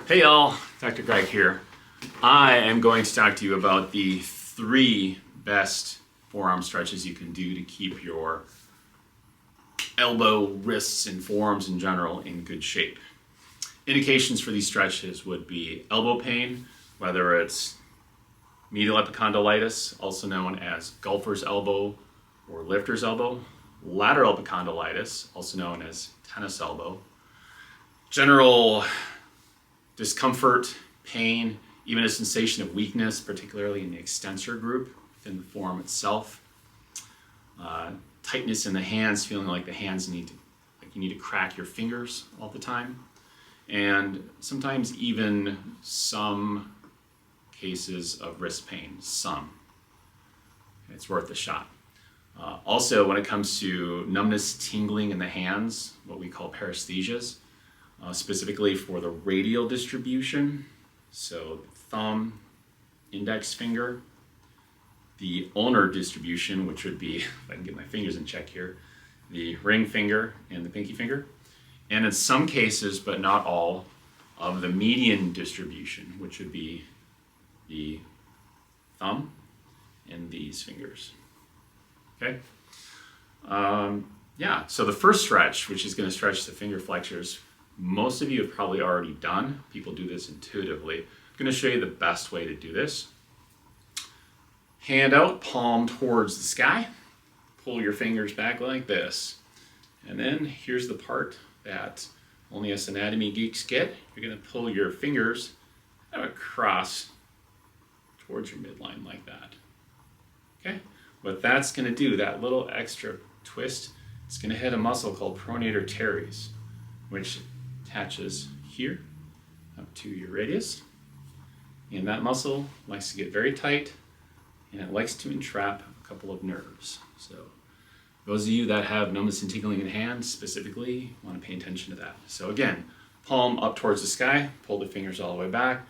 Hey y'all, Dr. Greg here. I am going to talk to you about the 3 best forearm stretches you can do to keep your elbow, wrists, and forearms in general in good shape. Indications for these stretches would be elbow pain, whether it's medial epicondylitis, also known as golfer's elbow or lifter's elbow, lateral epicondylitis, also known as tennis elbow, general discomfort, pain, even a sensation of weakness, particularly in the extensor group within the forearm itself. Tightness in the hands, feeling like the hands you need to crack your fingers all the time. And sometimes even some cases of wrist pain, some. It's worth a shot. Also, when it comes to numbness, tingling in the hands, what we call paresthesias, specifically for the radial distribution, so thumb, index finger, the ulnar distribution, which would be, if I can get my fingers in check here, the ring finger and the pinky finger, and in some cases, but not all, of the median distribution, which would be the thumb and these fingers. Okay? So the first stretch, which is going to stretch the finger flexors, most of you have probably already done. People do this intuitively. I'm going to show you the best way to do this. Hand out, palm towards the sky. Pull your fingers back like this. And then here's the part that only us anatomy geeks get. You're going to pull your fingers across towards your midline like that. Okay? What that's going to do, that little extra twist, it's going to hit a muscle called pronator teres, which attaches here up to your radius. And that muscle likes to get very tight, and it likes to entrap a couple of nerves. So those of you that have numbness and tingling in hands specifically want to pay attention to that. So again, palm up towards the sky, pull the fingers all the way back,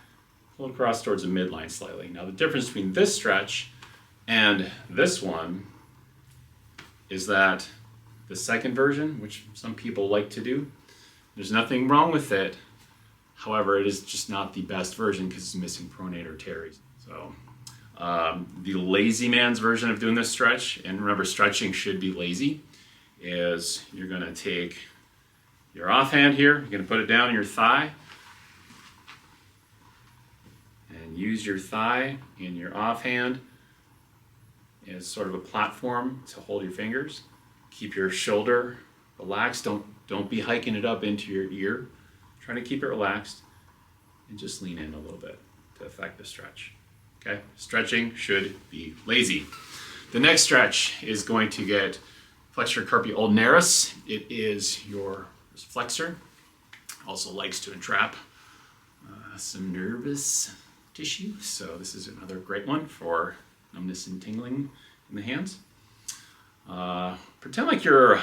pull across towards the midline slightly. Now the difference between this stretch and this one is that the second version, which some people like to do, there's nothing wrong with it. However, it is just not the best version because it's missing pronator teres. So the lazy man's version of doing this stretch, and remember stretching should be lazy, is you're going to take your offhand here, you're going to put it down in your thigh, and use your thigh and your offhand as sort of a platform to hold your fingers. Keep your shoulder relaxed. Don't be hiking it up into your ear. Try to keep it relaxed and just lean in a little bit to affect the stretch. Okay? Stretching should be lazy. The next stretch is going to get flexor carpi ulnaris. It is your flexor. Also likes to entrap some nervous tissue. So this is another great one for numbness and tingling in the hands. Pretend like you're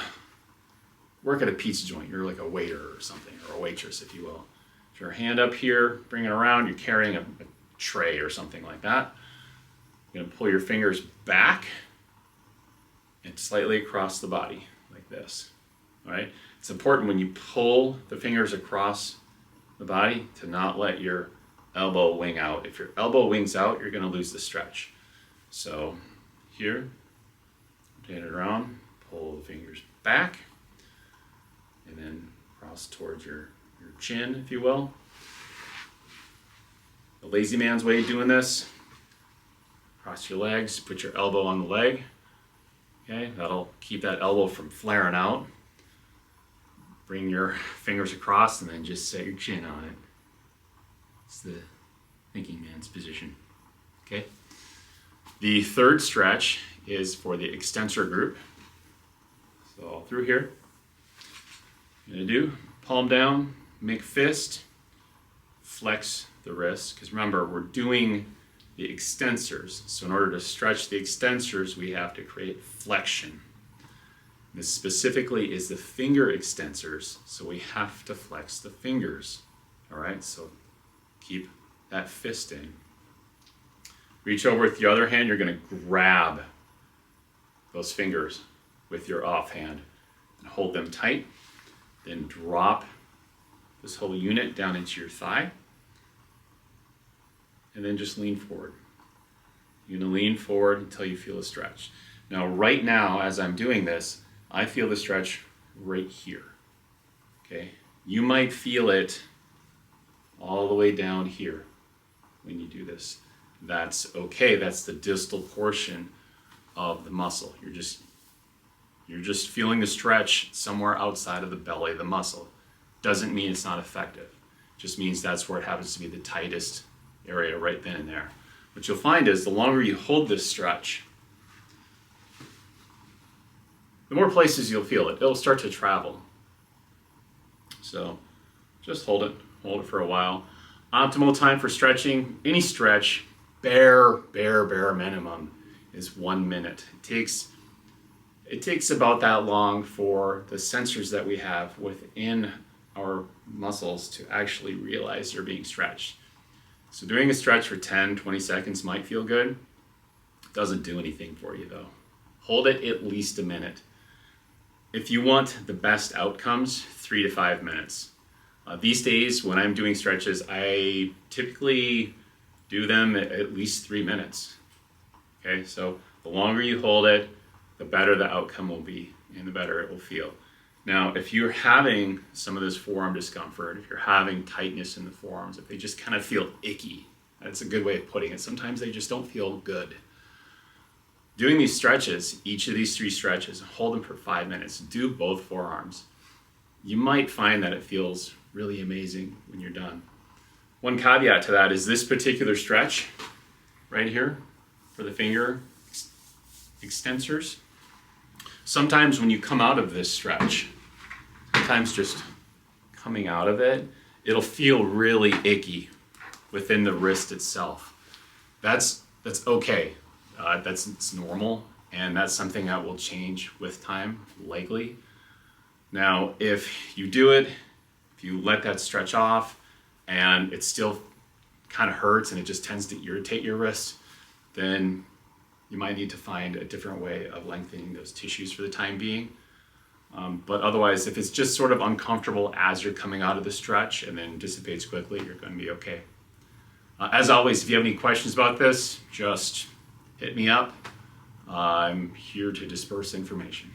work at a pizza joint. You're like a waiter or something, or a waitress, if you will. Put your hand up here, bring it around. You're carrying a tray or something like that. You're going to pull your fingers back and slightly across the body, like this. All right? It's important when you pull the fingers across the body to not let your elbow wing out. If your elbow wings out, you're going to lose the stretch. So here, rotate it around, pull the fingers back, and then cross towards your chin, if you will. The lazy man's way of doing this, cross your legs, put your elbow on the leg. Okay, that'll keep that elbow from flaring out. Bring your fingers across and then just set your chin on it. It's the thinking man's position. Okay. The third stretch is for the extensor group. So all through here. You're going to do palm down, make fist, flex the wrist, because remember we're doing the extensors. So in order to stretch the extensors, we have to create flexion. This specifically is the finger extensors, so we have to flex the fingers. All right, so keep that fist in. Reach over with the other hand, you're going to grab those fingers with your offhand and hold them tight. Then drop this whole unit down into your thigh. and then just lean forward. You're going to lean forward until you feel a stretch. Now, right now, as I'm doing this, I feel the stretch right here. Okay? You might feel it all the way down here when you do this. That's okay. That's the distal portion of the muscle. You're just feeling the stretch somewhere outside of the belly of the muscle. Doesn't mean it's not effective. Just means that's where it happens to be the tightest area right then and there. What you'll find is the longer you hold this stretch, the more places you'll feel it. It'll start to travel. So just hold it for a while. Optimal time for stretching, any stretch, bare minimum is 1 minute. It takes about that long for the sensors that we have within our muscles to actually realize they're being stretched. So doing a stretch for 10, 20 seconds might feel good. Doesn't do anything for you though. Hold it at least a minute. If you want the best outcomes, 3 to 5 minutes. These days, when I'm doing stretches, I typically do them at least 3 minutes. Okay, so the longer you hold it, the better the outcome will be and the better it will feel. Now, if you're having some of this forearm discomfort, if you're having tightness in the forearms, if they just kind of feel icky, that's a good way of putting it. Sometimes they just don't feel good. Doing these stretches, each of these 3 stretches, hold them for 5 minutes. Do both forearms. You might find that it feels really amazing when you're done. One caveat to that is this particular stretch right here for the finger extensors. Sometimes when you come out of this stretch, sometimes just coming out of it, it'll feel really icky within the wrist itself. That's okay. It's normal, and that's something that will change with time, likely. Now, if you do it, if you let that stretch off, and it still kind of hurts and it just tends to irritate your wrist, then you might need to find a different way of lengthening those tissues for the time being. But otherwise, if it's just sort of uncomfortable as you're coming out of the stretch and then dissipates quickly, you're going to be okay. As always, if you have any questions about this, just hit me up. I'm here to disperse information.